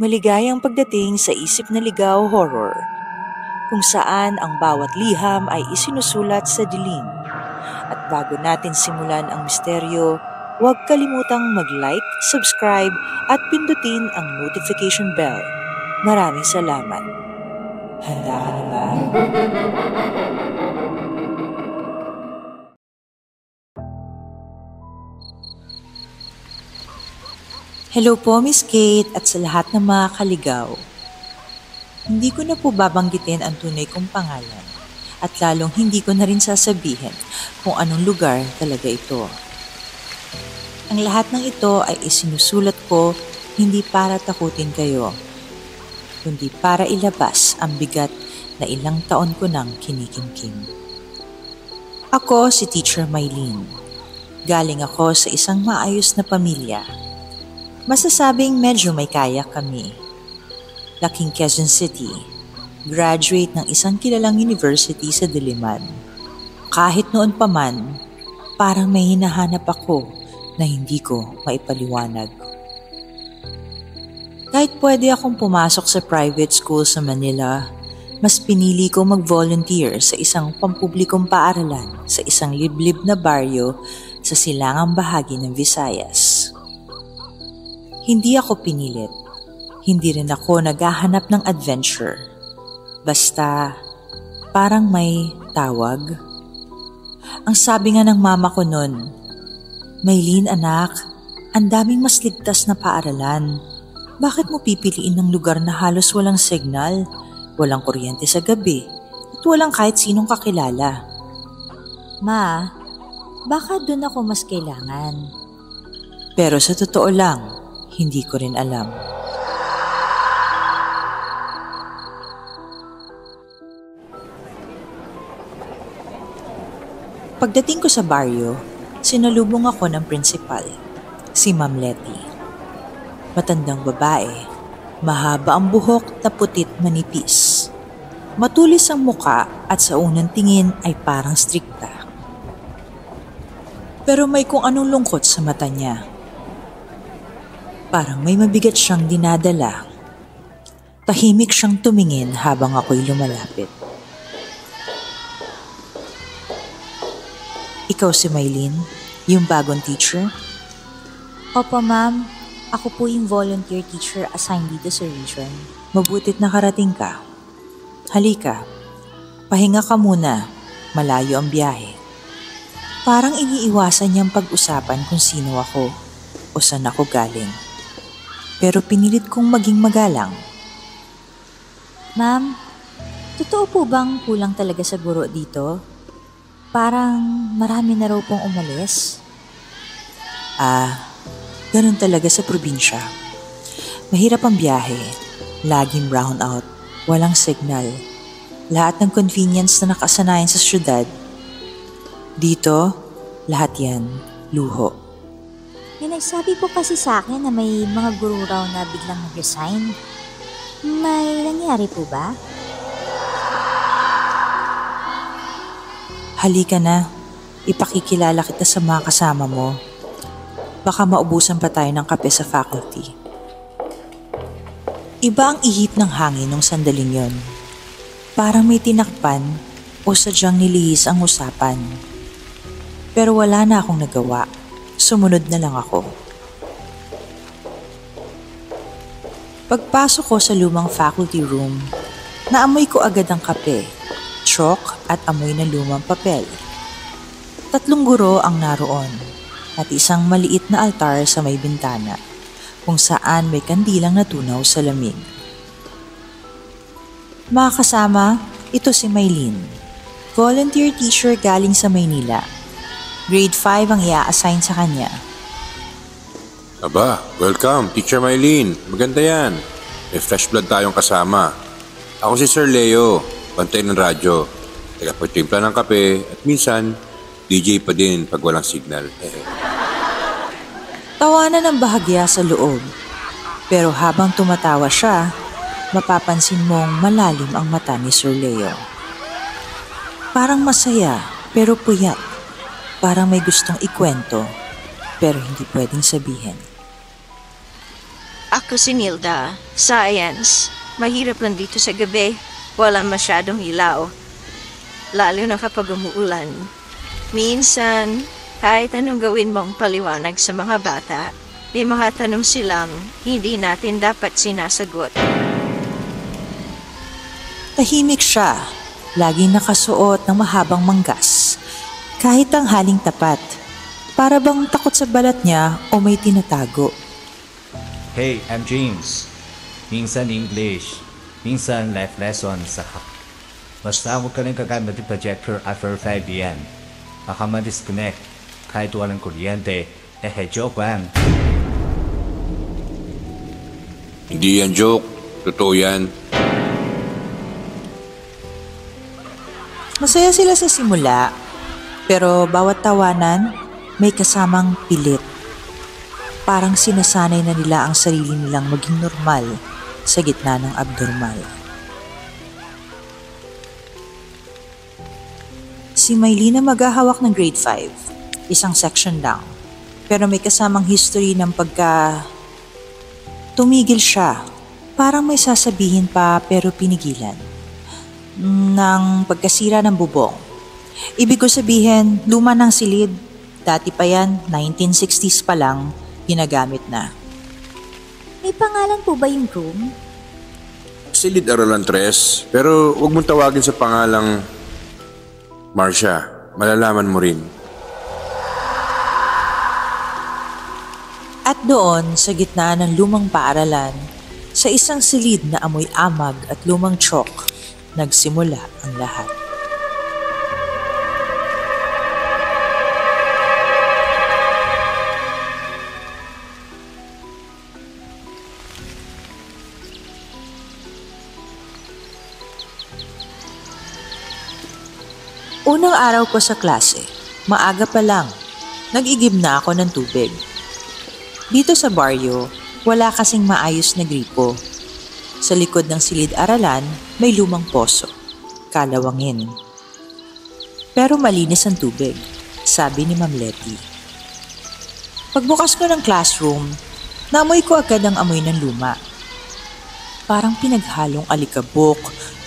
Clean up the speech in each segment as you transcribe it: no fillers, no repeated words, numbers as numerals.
Maligayang pagdating sa Isip na Ligaw Horror, kung saan ang bawat liham ay isinusulat sa dilim. At bago natin simulan ang misteryo, huwag kalimutang mag-like, subscribe at pindutin ang notification bell. Maraming salamat. Handa ka na ba? Hello po, Miss Kate, at sa lahat ng mga kaligaw. Hindi ko na po babanggitin ang tunay kong pangalan at lalong hindi ko na rin sasabihin kung anong lugar talaga ito. Ang lahat ng ito ay isinusulat ko hindi para takutin kayo, kundi para ilabas ang bigat na ilang taon ko nang kinikimkim. Ako si Teacher Mylene. Galing ako sa isang maayos na pamilya. Masasabing medyo may kaya kami. Laking Quezon City, graduate ng isang kilalang university sa Diliman. Kahit noon pa man, parang may hinahanap ako na hindi ko maipaliwanag. Kahit pwede akong pumasok sa private school sa Manila, mas pinili ko mag-volunteer sa isang pampublikong paaralan sa isang liblib na baryo sa silangang bahagi ng Visayas. Hindi ako pinilit. Hindi rin ako naghahanap ng adventure. Basta, parang may tawag. Ang sabi nga ng mama ko nun, "Mylene anak, ang daming mas ligtas na paaralan. Bakit mo pipiliin ng lugar na halos walang signal, walang kuryente sa gabi, at walang kahit sinong kakilala?" Ma, baka dun ako mas kailangan. Pero sa totoo lang, hindi ko rin alam. Pagdating ko sa baryo, sinalubong ako ng principal, si Ma'am Letty. Matandang babae, mahaba ang buhok na putit manipis. Matulis ang muka at sa unang tingin ay parang strikta. Pero may kung anong lungkot sa mata niya. Parang may mabigat siyang dinadala. Tahimik siyang tumingin habang ako'y lumalapit. Ikaw si Mylene, yung bagong teacher? Opo ma'am, ako po yung volunteer teacher assigned dito sa region. Mabutit nakarating ka. Halika, pahinga ka muna, malayo ang biyahe. Parang iniiwasan niyang pag-usapan kung sino ako o saan ako galing. Pero pinilit kong maging magalang. Ma'am, totoo po bang kulang talaga sa guro dito? Parang marami na raw pong umalis. Ganun talaga sa probinsya. Mahirap ang biyahe, laging brown out, walang signal. Lahat ng convenience na nakasanayan sa syudad. Dito, lahat yan, luho. May nagsabi po kasi sa akin na may mga guro raw na biglang nag-resign. May nangyari po ba? Halika na, ipakikilala kita sa mga kasama mo. Baka maubusan pa tayo ng kape sa faculty. Iba ang ihip ng hangin nung sandaling yon. Parang may tinakpan o sadyang nilihis ang usapan. Pero wala na akong nagawa. Sumunod na lang ako. Pagpasok ko sa lumang faculty room, naamoy ko agad ang kape, chalk at amoy na lumang papel. 3 guro ang naroon at isang maliit na altar sa may bintana kung saan may kandilang natunaw sa lamig. Mga kasama, ito si Mylene, volunteer teacher galing sa Maynila. Grade 5 ang i-assign sa kanya. Aba, welcome, Teacher Mylene. Maganda yan. May fresh blood tayong kasama. Ako si Sir Leo, bantay ng radyo. Tagapagtimpla ng kape at minsan, DJ pa din pag walang signal. Tawanan ng bahagya sa loob. Pero habang tumatawa siya, mapapansin mong malalim ang mata ni Sir Leo. Parang masaya, pero puyat. Parang may gustong ikwento, pero hindi pwedeng sabihin. Ako si Nilda. Science. Mahirap lang dito sa gabi. Walang masyadong ilaw. Lalo na kapag umuulan. Minsan, kahit anong gawin mong paliwanag sa mga bata, may mga tanong silang hindi natin dapat sinasagot. Tahimik siya, laging nakasuot ng mahabang manggas. Kahit ang haling tapat, para bang takot sa balat niya o may tinatago. Hey, I'm James. Minsan English, minsan life lesson sa basta huwag ka rin kagamit ng projector after 5 p.m. Baka ma-disconnect kahit walang kuryente. Joke lang. Hindi yan joke. Totoo yan. Masaya sila sa simula, pero bawat tawanan may kasamang pilit. Parang sinasanay na nila ang sarili nilang maging normal sa gitna ng abnormal. Si Mylene na maghahawak ng grade 5, isang section lang. Pero may kasamang history ng tumigil siya. Parang may sasabihin pa pero pinigilan. Ng pagkasira ng bubong. Ibig ko sabihin, luma ng silid. Dati pa yan, 1960s pa lang, ginagamit na. May pangalan po ba yung room? Silid Aralan 3, pero huwag mong tawagin sa pangalang Marcia. Malalaman mo rin. At doon, sa gitna ng lumang paaralan, sa isang silid na amoy amag at lumang chalk, nagsimula ang lahat. Unang araw ko sa klase, maaga pa lang, nag-igib na ako ng tubig. Dito sa baryo, wala kasing maayos na gripo. Sa likod ng silid-aralan, may lumang poso, kalawangin. Pero malinis ang tubig, sabi ni Ma'am Letty. Pagbukas ko ng classroom, naamoy ko agad ang amoy ng luma. Parang pinaghalong alikabok,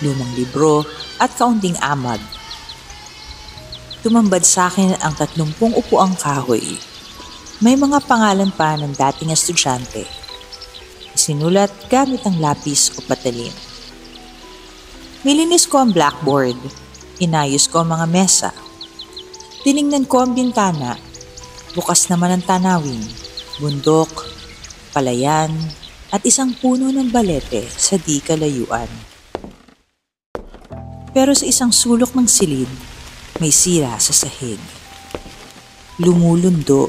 lumang libro, at kaunting amag. Tumambad sa akin ang 30 upuang kahoy. May mga pangalan pa ng dating estudyante. Sinulat gamit ang lapis o patalin. Nilinis ko ang blackboard. Inayos ko ang mga mesa. Tiningnan ko ang bintana. Bukas naman ang tanawin, bundok, palayan, at isang puno ng balete sa di kalayuan. Pero sa isang sulok ng silid, may sira sa sahig. Lumulundo.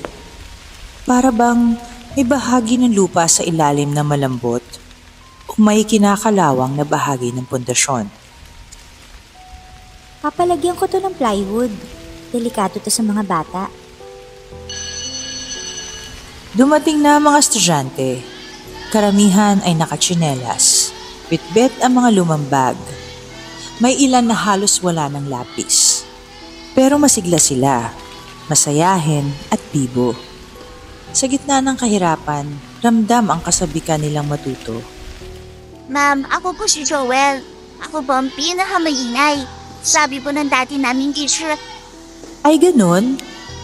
Para bang may bahagi ng lupa sa ilalim na malambot o may kinakalawang na bahagi ng pundasyon. Papalagyan ko to ng plywood. Delikato to sa mga bata. Dumating na ang mga estudyante. Karamihan ay nakatsinelas. Bitbit ang mga lumang bag. May ilan na halos wala ng lapis. Pero masigla sila, masayahin at bibo. Sa gitna ng kahirapan, ramdam ang kasabikan nilang matuto. Ma'am, ako po si Joel. Ako po ang pinakamaingay. Sabi po ng dati naming teacher. Ay ganun?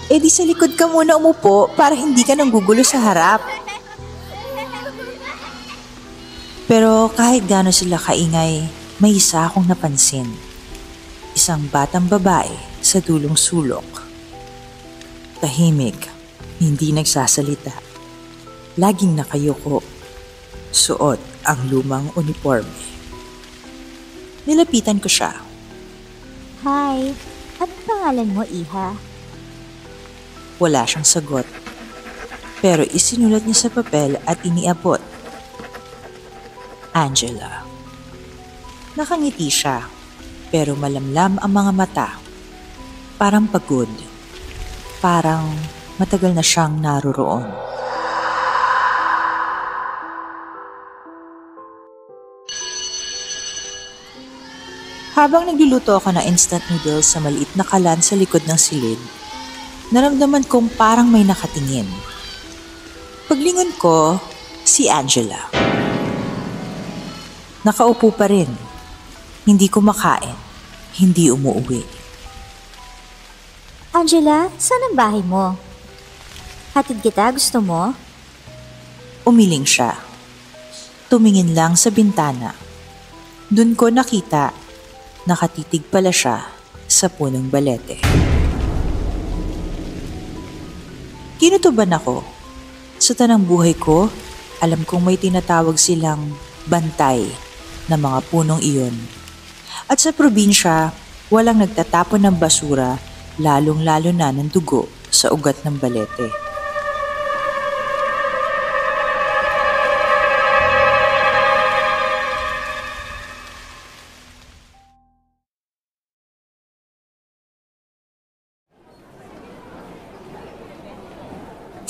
E di sa likod ka muna umupo para hindi ka nanggugulo sa harap. Pero kahit gano'n sila kaingay, may isa akong napansin. Isang batang babae sa dulong sulok. Tahimik, hindi nagsasalita. Laging nakayuko. Suot ang lumang uniforme. Nilapitan ko siya. Hi, ano pangalan mo, Iha? Wala siyang sagot. Pero isinulat niya sa papel at iniabot. Angela. Nakangiti siya, pero malamlam ang mga mata. Parang pagod. Parang matagal na siyang naroroon. Habang nagluluto ako ng instant noodles sa maliit na kalan sa likod ng silid, naramdaman kong parang may nakatingin. Paglingon ko, Si Angela. Nakaupo pa rin. Hindi kumakain. Hindi umuuwi. Angela, saan ang bahay mo? Hatid kita, gusto mo? Umiling siya. Tumingin lang sa bintana. Doon ko nakita, nakatitig pala siya sa punong balete. Kinutuban ako. Sa tanang buhay ko, alam kong may tinatawag silang bantay na mga punong iyon. At sa probinsya, walang nagtatapon ng basura, lalong-lalo na ng dugo sa ugat ng balete.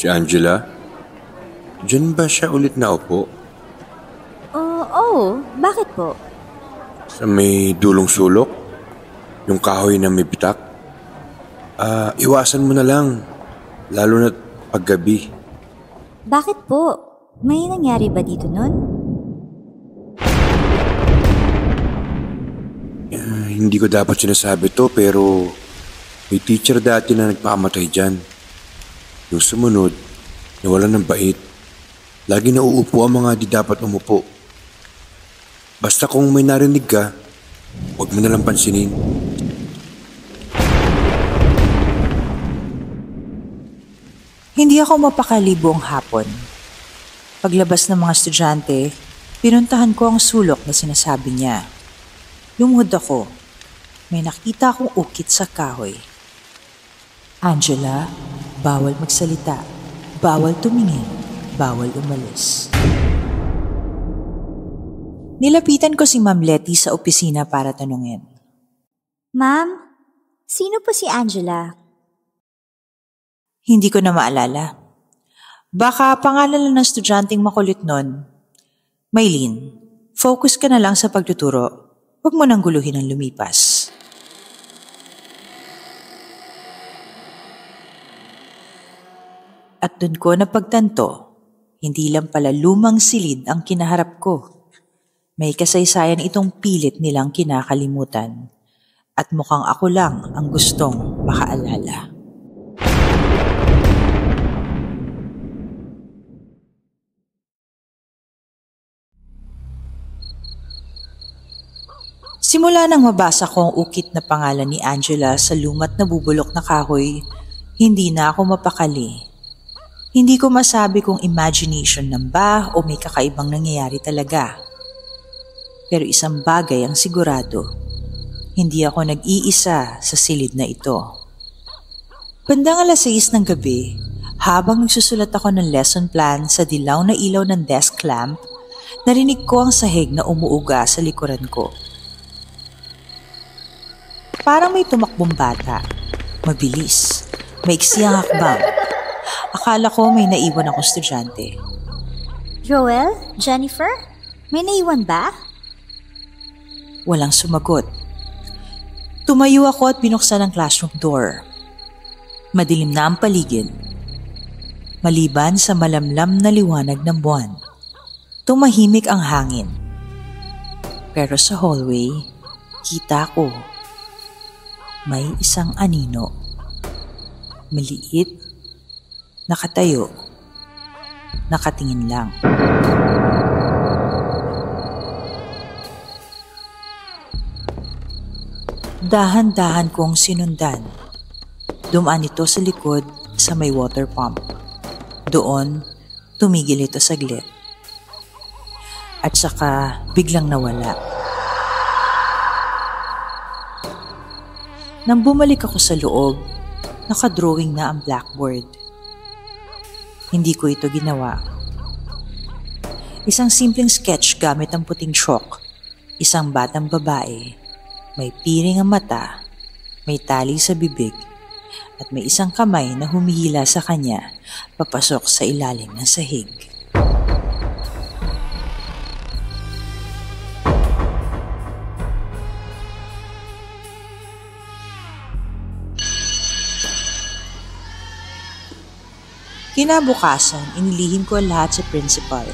Si Angela? Diyan ba siya ulit naupo? Oo. Bakit po? Sa may dulong sulok? Yung kahoy na may bitak? Iwasan mo na lang. Lalo na paggabi. Bakit po? May nangyari ba dito nun? Hindi ko dapat sinasabi to pero may teacher dati na nagpakamatay dyan. Yung sumunod, nawalan ng bait. Lagi nauupo ang mga di dapat umupo. Basta kung may narinig ka, huwag mo nalang pansinin. Hindi ako mapakali buong hapon. Paglabas ng mga estudyante, pinuntahan ko ang sulok na sinasabi niya. Lumuhod ako. May nakita akong ukit sa kahoy. Angela, bawal magsalita, bawal tumingin, bawal umalis. Nilapitan ko si Ma'am Letty sa opisina para tanungin. Ma'am, sino po si Angela? Hindi ko na maalala. Baka pangalan lang ng estudyanteng makulit nun. Maylene, focus ka na lang sa pagtuturo. Huwag mo nang guluhin ang lumipas. At dun ko napagtanto, hindi lang pala lumang silid ang kinaharap ko. May kasaysayan itong pilit nilang kinakalimutan. At mukhang ako lang ang gustong makaalala. Simula nang mabasa ko ang ukit na pangalan ni Angela sa lumat na bubulok na kahoy, hindi na ako mapakali. Hindi ko masabi kung imagination lang ba o may kakaibang nangyayari talaga. Pero isang bagay ang sigurado, hindi ako nag-iisa sa silid na ito. Bandang 6:00 ng gabi, habang nagsusulat ako ng lesson plan sa dilaw na ilaw ng desk lamp, narinig ko ang sahig na umuuga sa likuran ko. Parang may tumakbong bata. Mabilis. Maiksi ang hakbang. Akala ko may naiwan akong estudyante. Joel? Jennifer? May naiwan ba? Walang sumagot. Tumayo ako at binuksan ang classroom door. Madilim na ang paligid. Maliban sa malamlam na liwanag ng buwan, tumahimik ang hangin. Pero sa hallway, kita ko may isang anino. Maliit, nakatayo, nakatingin lang. Dahan-dahan kong sinundan. Dumaan ito sa likod sa may water pump. Doon, tumigil ito saglit. At saka biglang nawala. Nang bumalik ako sa loob, nakadrawing na ang blackboard. Hindi ko ito ginawa. Isang simpleng sketch gamit ang puting chalk. Isang batang babae. May piring ang mata, may tali sa bibig, at may isang kamay na humihila sa kanya papasok sa ilalim ng sahig. Kinabukasan, inilihim ko lahat sa principal.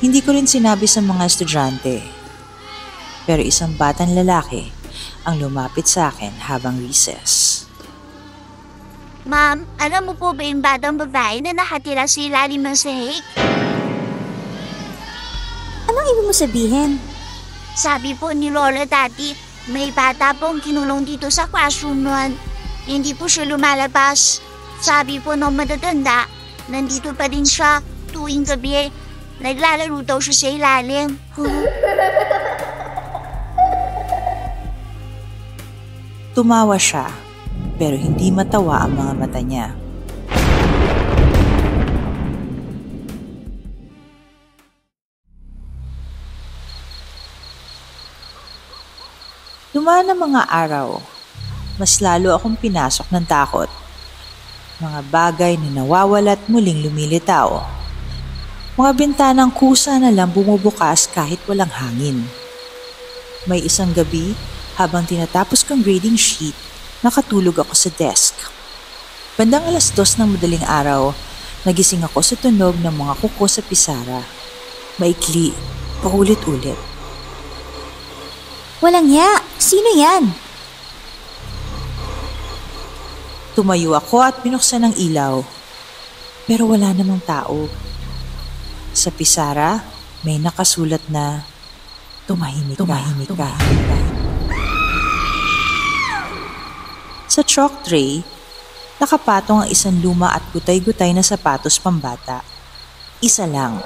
Hindi ko rin sinabi sa mga estudyante. Pero isang batang lalaki ang lumapit sa akin habang recess. Ma'am, alam mo po ba yung batang babae na nakatira sa ilalim ng sahig? Anong ibig mo sabihin? Sabi po ni Lola dati, may bata pong kinulong dito sa classroom noon. Hindi po siya lumalabas. Sabi po nung matatanda, nandito pa din siya tuwing gabi. Naglalaro daw siya sa ilalim. Tumawa siya, pero hindi matawa ang mga mata niya. Dumaan ang mga araw, mas lalo akong pinasok ng takot. Mga bagay na nawawala at muling lumilitaw. Mga bintanang kusa na lang bumubukas kahit walang hangin. May isang gabi, habang tinatapos kong grading sheet, nakatulog ako sa desk. Bandang 2:00 ng madaling araw, nagising ako sa tunog ng mga kuko sa pisara. Maikli, paulit-ulit. Walang ya! Sino yan? Tumayo ako at binuksan ang ilaw. Pero wala namang tao. Sa pisara, may nakasulat na tumahimik ka. Sa chalk tray, nakapatong ang isang luma at gutay-gutay na sapatos pambata. Isa lang.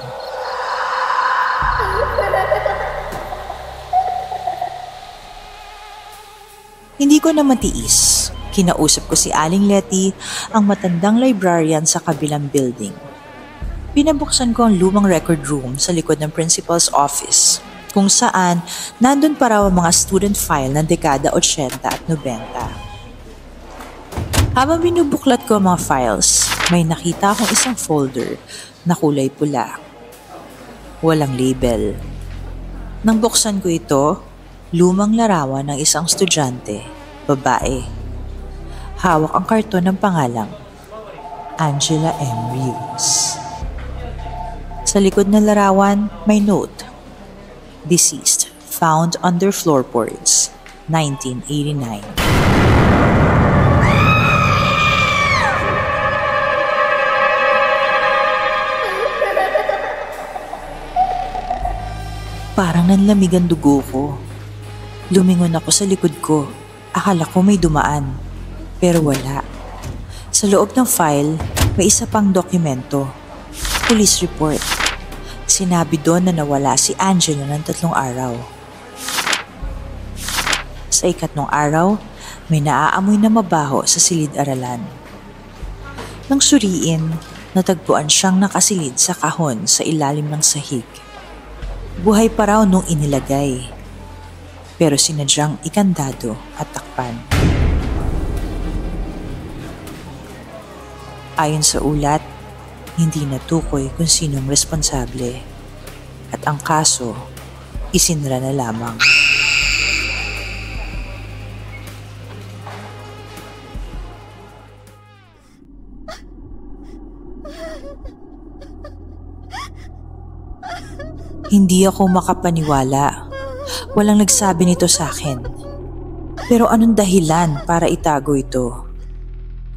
Hindi ko na matiis. Kinausap ko si Aling Letty, ang matandang librarian sa kabilang building. Pinabuksan ko ang lumang record room sa likod ng principal's office, kung saan nandun pa raw ang mga student file ng dekada 80 at 90. Habang binubuklat ko ang mga files, may nakita akong isang folder na kulay pula. Walang label. Nang buksan ko ito, lumang larawan ng isang estudyante, babae. Hawak ang karton ng pangalang Angela M. Rios. Sa likod ng larawan, may note. Deceased, found under floorboards, 1989. Parang nanlamig ang dugo ko. Lumingon ako sa likod ko. Akala ko may dumaan. Pero wala. Sa loob ng file, may isa pang dokumento. Police report. Sinabi doon na nawala si Angela ng 3 araw. Sa 4 araw, may naaamoy na mabaho sa silid-aralan. Nang suriin, natagpuan siyang nakasilid sa kahon sa ilalim ng sahig. Buhay pa raw nung inilagay, pero sinadyang ikandado at takpan. Ayon sa ulat, hindi natukoy kung sinong responsable at ang kaso isinara na lamang. Hindi ako makapaniwala. Walang nagsabi nito sa akin. Pero anong dahilan para itago ito?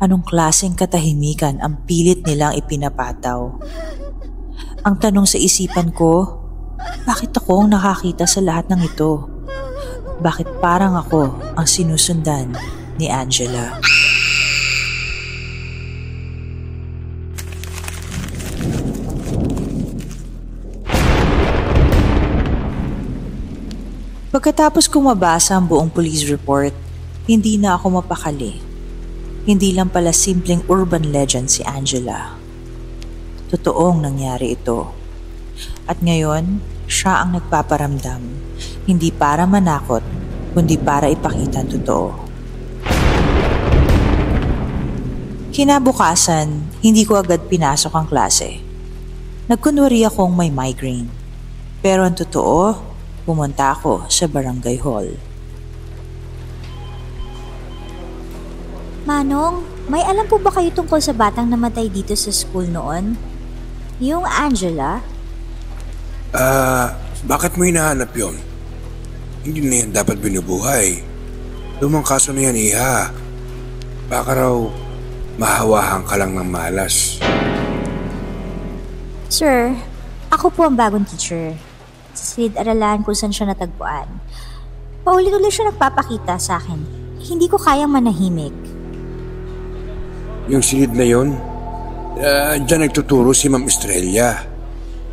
Anong klaseng katahimikan ang pilit nilang ipinapataw? Ang tanong sa isipan ko, bakit ako ang nakakita sa lahat ng ito? Bakit parang ako ang sinusundan ni Angela? Pagkatapos kong mabasa ang buong police report, hindi na ako mapakali. Hindi lang pala simpleng urban legend si Angela. Totoong nangyari ito. At ngayon, siya ang nagpaparamdam, hindi para manakot, kundi para ipakita ang totoo. Kinabukasan, hindi ko agad pinasok ang klase. Nagkunwari akong may migraine. Pero ang totoo, pumunta ako sa barangay hall. Manong, may alam po ba kayo tungkol sa batang namatay dito sa school noon? Yung Angela? Bakit mo hinahanap yon? Hindi na yan dapat binubuhay. Lumang kaso na yan, Iha. Baka raw mahawahan ka lang ng malas. Sir, ako po ang bagong teacher. Sa silid-aralan kung saan siya natagpuan. Paulit-ulit siya nagpapakita sa akin. Hindi ko kayang manahimik. Yung silid na yon, dyan nagtuturo si Ma'am Estrella.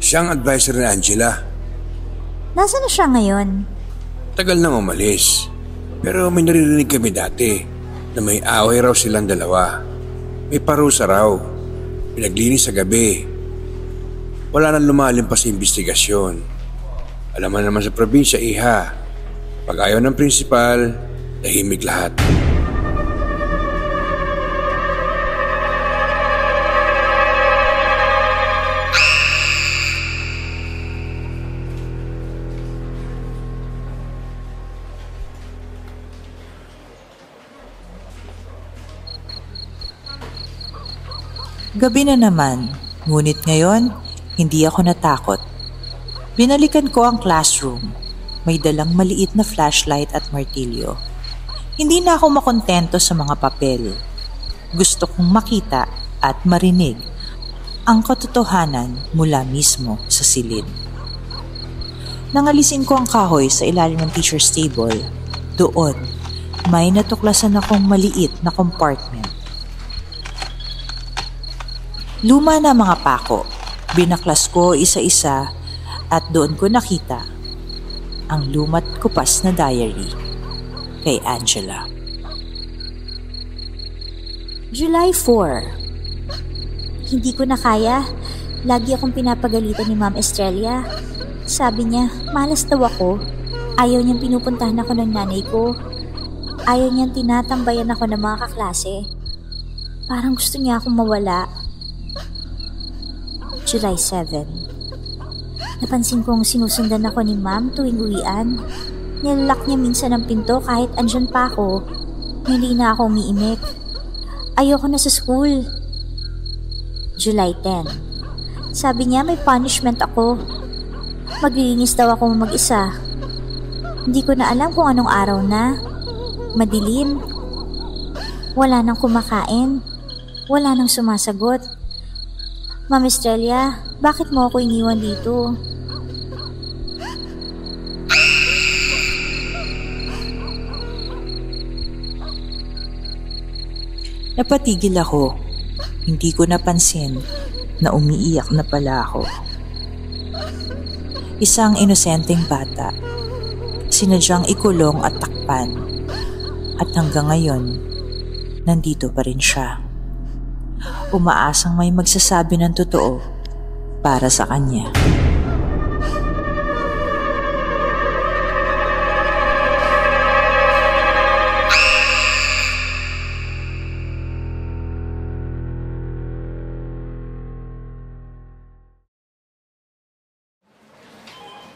Siya ang advisor ni Angela. Nasaan na siya ngayon? Tagal nang umalis. Pero may naririnig kami dati na may away raw silang dalawa. May parusa raw. Pinaglinis sa gabi. Wala nang lumalim pa sa investigasyon. Alam mo naman sa probinsya, Iha. Pag ayaw ng prinsipal, tahimik lahat. Gabi na naman, ngunit ngayon, hindi ako natakot. Binalikan ko ang classroom. May dalang maliit na flashlight at martilyo. Hindi na ako makontento sa mga papel. Gusto kong makita at marinig ang katotohanan mula mismo sa silid. Nangalisin ko ang kahoy sa ilalim ng teacher's table. Doon, may natuklasan akong maliit na compartment. Luma na mga pako. Binaklas ko isa-isa at doon ko nakita ang lumat kupas na diary kay Angela. July 4. Hindi ko na kaya. Lagi akong pinapagalitan ni Ma'am Estrella. Sabi niya, malas daw ako. Ayaw niyang pinupuntahan ako ng nanay ko. Ayaw niyang tinatambayan ako ng mga kaklase. Parang gusto niya akong mawala. July 7. Napansin kong sinusundan ako ni Ma'am tuwing uwian. Nilalak niya minsan ang pinto kahit andyan pa ako. Hindi na ako umiimik. Ayoko na sa school. July 10. Sabi niya may punishment ako. Maglilinis daw ako mag-isa. Hindi ko na alam kung anong araw na. Madilim. Wala nang kumakain. Wala nang sumasagot. Ma'am Estrella, bakit mo ako iniwan dito? Napatigil ako. Hindi ko napansin na umiiyak na pala ako. Isang inosenteng bata. Sinadyang ikulong at takpan. At hanggang ngayon, nandito pa rin siya. Umaasang may magsasabi ng totoo para sa kanya.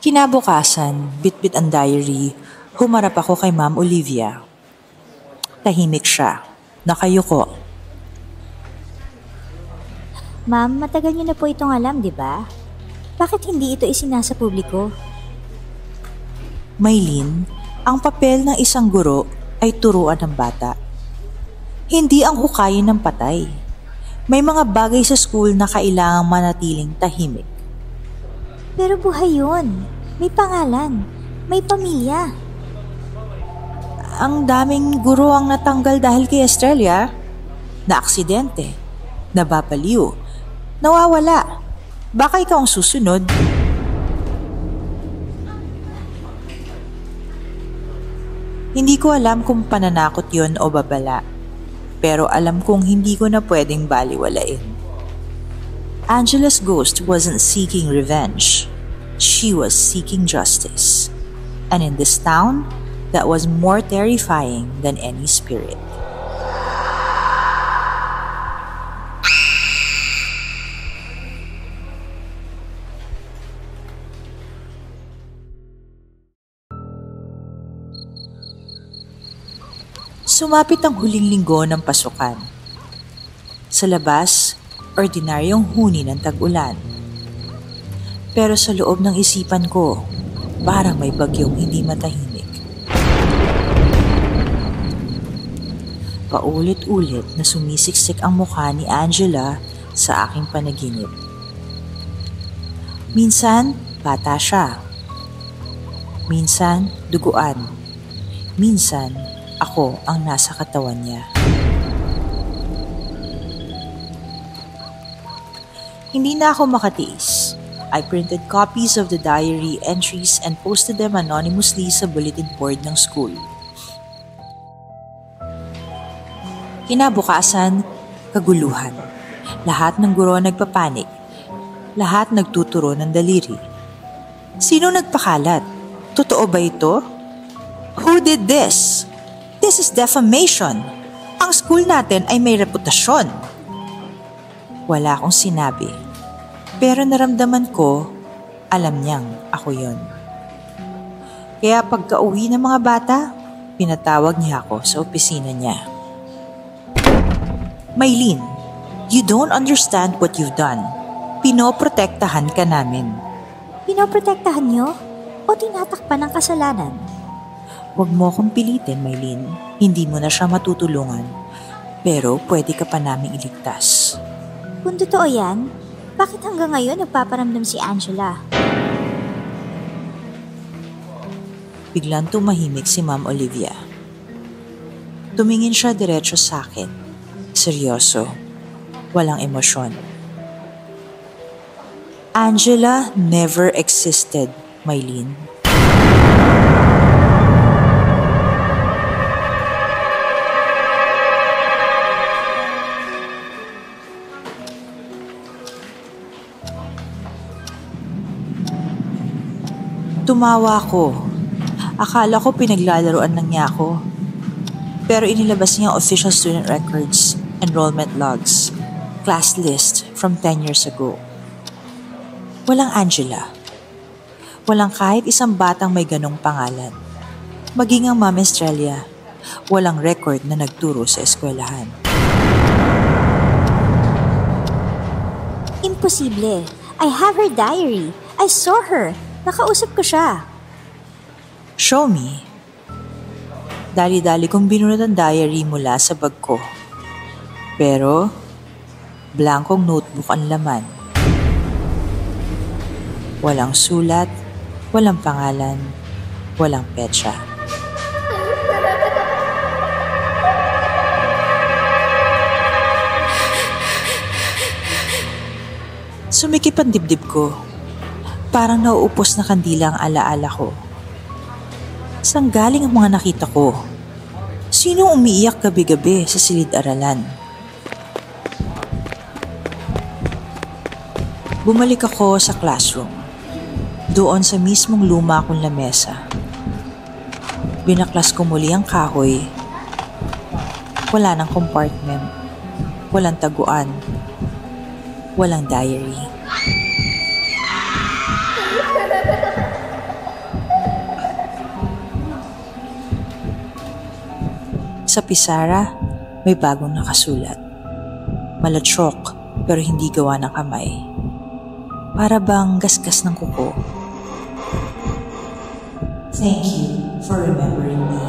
Kinabukasan, bitbit ang diary, humarap ako kay Ma'am Olivia. Tahimik siya, nakayuko. Ma'am, matagal niyo na po itong alam, di ba? Bakit hindi ito isinasa publiko? Maylin, ang papel ng isang guro ay turuan ng bata. Hindi ang hukayin ng patay. May mga bagay sa school na kailangang manatiling tahimik. Pero buhay yun. May pangalan. May pamilya. Ang daming guro ang natanggal dahil kay Estrella. Na-aksidente. Nababaliw. Nawawala. Baka ikaw ang susunod. Hindi ko alam kung pananakot yon o babala. Pero alam kong hindi ko na pwedeng baliwalain. Angela's ghost wasn't seeking revenge. She was seeking justice. And in this town, that was more terrifying than any spirit. Sumapit ang huling linggo ng pasukan. Sa labas, ordinaryong huni ng tag-ulan. Pero sa loob ng isipan ko, parang may bagyong hindi matahimik. Paulit-ulit na sumisiksik ang mukha ni Angela sa aking panaginip. Minsan, bata siya. Minsan, duguan. Minsan, ako ang nasa katawan niya. Hindi na ako makatiis. I printed copies of the diary entries and posted them anonymously sa bulletin board ng school. Kinabukasan, kaguluhan. Lahat ng guro nagpapanik. Lahat nagtuturo ng daliri. Sino nagpakalat? Totoo ba ito? Who did this? This is defamation. Ang school natin ay may reputasyon. Wala akong sinabi. Pero naramdaman ko, alam niyang ako yon. Kaya pagka-uwi ng mga bata, pinatawag niya ako sa opisina niya. Maylene, you don't understand what you've done. Pinoprotektahan ka namin. Pinoprotektahan niyo? O tinatakpan ng kasalanan? Huwag mo akong pilitin, Maylene. Hindi mo na siya matutulungan. Pero pwede ka pa naming iligtas. Kung totoo yan, bakit hanggang ngayon nagpaparamdam si Angela? Biglang tumahimik si Ma'am Olivia. Tumingin siya diretso sa akin. Seryoso. Walang emosyon. Angela never existed, Maylene. Tumawa ko. Akala ko pinaglalaroan lang niya ako. Pero inilabas niya ang official student records, enrollment logs, class list from 10 years ago. Walang Angela. Walang kahit isang batang may ganong pangalan. Maging ang Ma'am Estrella, walang record na nagturo sa eskwelahan. Imposible. I have her diary. I saw her. Nakausap ko siya. Show me. Dali-dali kong binunot ang diary mula sa bag ko. Pero, blankong notebook ang laman. Walang sulat, walang pangalan, walang petsa. Sumikip ang dibdib ko. Parang nauupos na kandila ang alaala ko. Saan galing ang mga nakita ko? Sino umiiyak gabi-gabi sa silid-aralan? Bumalik ako sa classroom. Doon sa mismong luma kong lamesa. Binaklas ko muli ang kahoy. Wala ng compartment. Walang taguan. Walang diary. Sa pisara, may bagong nakasulat. Malatsok pero hindi gawa ng kamay. Para bang gasgas ng kuko. Thank you for remembering me.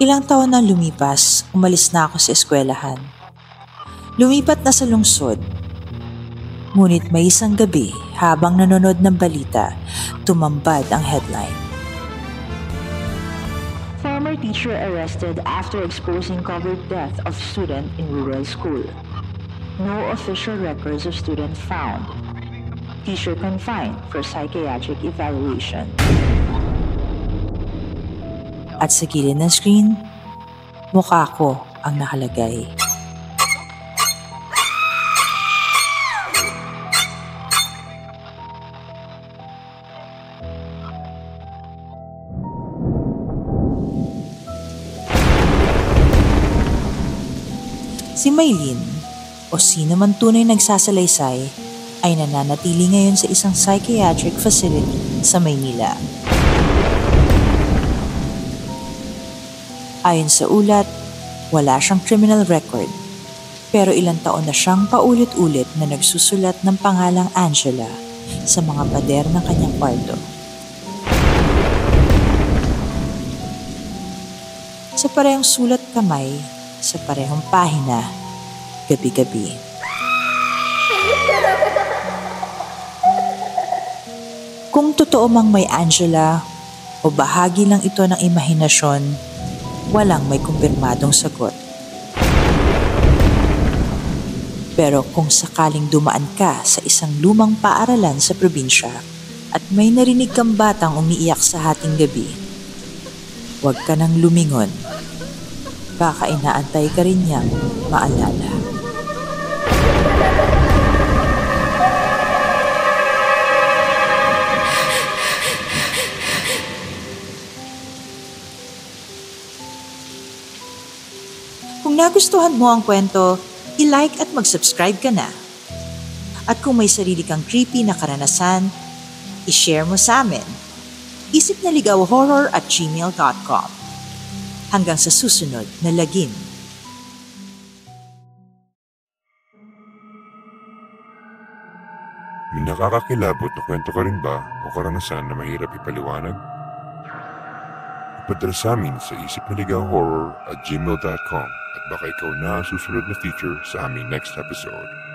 Ilang taon na lumipas, umalis na ako sa eskwelahan. Lumipat na sa lungsod. Ngunit may isang gabi, habang nanonood ng balita, tumambad ang headline. Former teacher arrested after exposing covered death of student in rural school. No official records of student found. Teacher confined for psychiatric evaluation. At sa gilid ng screen, mukha ko ang nakalagay. Si Maylene, o sino man tunay nagsasalaysay, ay nananatili ngayon sa isang psychiatric facility sa Maynila. Ayon sa ulat, wala siyang criminal record, pero ilang taon na siyang paulit-ulit na nagsusulat ng pangalang Angela sa mga pader ng kanyang kwarto. Sa parehong sulat kamay, sa parehong pahina, gabi-gabi. Kung totoo mang may Angela o bahagi lang ito ng imahinasyon, walang may kumpirmadong sagot. Pero kung sakaling dumaan ka sa isang lumang paaralan sa probinsya at may narinig kang batang umiiyak sa hating gabi, huwag ka nang lumingon. Baka inaantay ka rin niyang maalala. Kung nagustuhan mo ang kwento, i-like at mag-subscribe ka na. At kung may sarili kang creepy na karanasan, i-share mo sa amin. isipnaligawhorror@gmail.com. Hanggang sa susunod na lagim. May nakakakilabot na kwento ka rin ba o karanasan na mahirap ipaliwanag? Ipadala sa amin sa isipnaligawhorror@gmail.com at baka ikaw na ang susunod na feature sa aming next episode.